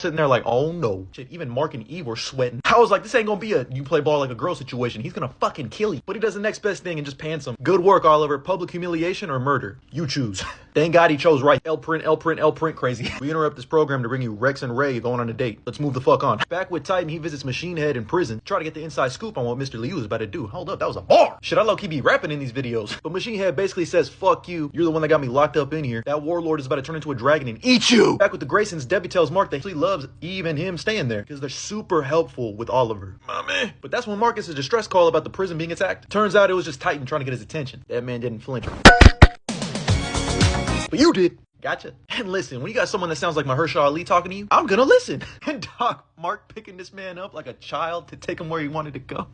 sitting there like, oh no. Shit, even Mark and Eve were sweating. I was like, this ain't gonna be a you play ball like a girl situation. He's gonna fucking kill you. But he does the next best thing and just pants him. Good work, Oliver. Public humiliation or murder? You choose. Thank God he chose right. L print, L print, L print, crazy. We interrupt this program to bring you Rex and Ray going on a date. Let's move the fuck on. Back with Titan, he visits Machine Head in prison. Try to get the inside scoop on what Mr. Liu is about to do. Hold up, that was a bar. Should I low-key be rapping in these videos? But Machine Head basically says, fuck you. You're the one that got me locked up in here. That warlord is about to turn into a dragon and eat you. Back with the Graysons, Debbie tells Mark that he loves Eve and him staying there because they're super helpful with Oliver. Mommy. But that's when Mark gets a distress call about the prison being attacked. Turns out it was just Titan trying to get his attention. That man didn't flinch. But you did. Gotcha. And listen, when you got someone that sounds like Mahershala Ali talking to you, I'm gonna listen. And Doc, Mark picking this man up like a child to take him where he wanted to go.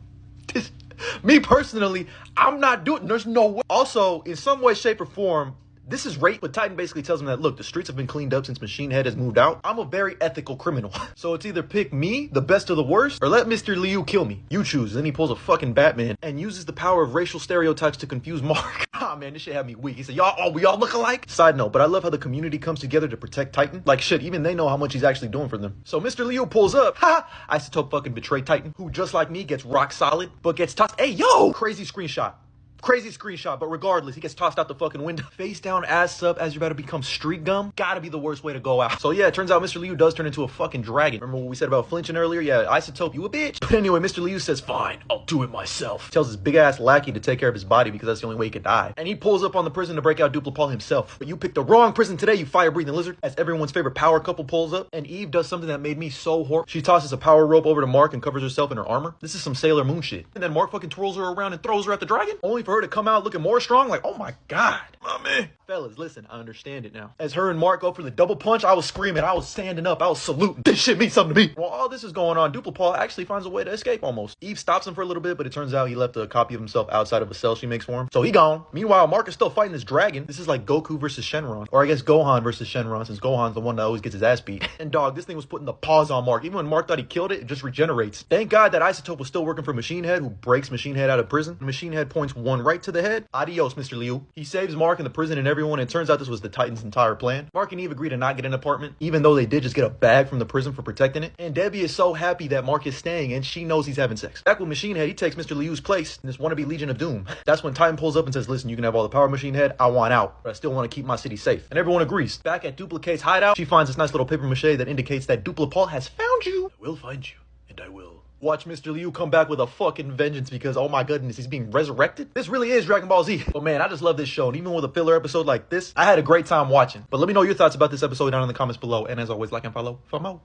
Me personally, I'm not doing. There's no way. Also, in some way, shape, or form, this is rape, but Titan basically tells him that, look, the streets have been cleaned up since Machine Head has moved out. I'm a very ethical criminal. So it's either pick me, the best of the worst, or let Mr. Liu kill me. You choose. Then he pulls a fucking Batman and uses the power of racial stereotypes to confuse Mark. Ah, man, this shit had me weak. He said, we all look alike? Side note, but I love how the community comes together to protect Titan. Like shit, even they know how much he's actually doing for them. So Mr. Liu pulls up. Ha! Isotope fucking betrayed Titan, who just like me gets rock solid, but gets tossed. Hey, yo! Crazy screenshot. Crazy screenshot, but regardless, he gets tossed out the fucking window. Face down, ass up, as you're about to become street gum. Gotta be the worst way to go out. So yeah, it turns out Mr. Liu does turn into a fucking dragon. Remember what we said about flinching earlier? Yeah, Isotope, you a bitch. But anyway, Mr. Liu says, fine, I'll do it myself. Tells his big ass lackey to take care of his body because that's the only way he could die. And he pulls up on the prison to break out Duplapal himself. But you picked the wrong prison today, you fire-breathing lizard. As everyone's favorite power couple pulls up, and Eve does something that made me so horrible. She tosses a power rope over to Mark and covers herself in her armor. This is some Sailor Moon shit. And then Mark fucking twirls her around and throws her at the dragon, only for her to come out looking more strong. Like, oh my God. Mommy. Fellas, listen, I understand it now. As her and Mark go for the double punch, I was screaming, I was standing up, I was saluting. This shit means something to me. While all this is going on, Duplapal actually finds a way to escape almost. Eve stops him for a little bit, but it turns out he left a copy of himself outside of a cell she makes for him. So he gone. Meanwhile, Mark is still fighting this dragon. This is like Goku versus Shenron. Or I guess Gohan versus Shenron, since Gohan's the one that always gets his ass beat. And dog, this thing was putting the paws on Mark. Even when Mark thought he killed it, it just regenerates. Thank God that Isotope was still working for Machine Head, who breaks Machine Head out of prison. Machine Head points one right to the head. Adios, Mr. Liu. He saves Mark and the prison and everyone, and it turns out this was the Titan's entire plan. Mark and Eve agree to not get an apartment, even though they did just get a bag from the prison for protecting it. And Debbie is so happy that Mark is staying, and she knows he's having sex. Back with Machine Head, he takes Mr. Liu's place in this wannabe Legion of Doom. That's when Titan pulls up and says, listen, you can have all the power, Machine Head. I want out, but I still want to keep my city safe. And everyone agrees. Back at Duplicate's hideout, she finds this nice little paper mache that indicates that Duplapal has found you. I will find you, and I will. Watch Mr. Liu come back with a fucking vengeance because, oh my goodness, he's being resurrected. This really is Dragon Ball Z. But man, I just love this show. And even with a filler episode like this, I had a great time watching. But let me know your thoughts about this episode down in the comments below. And as always, like and follow for more.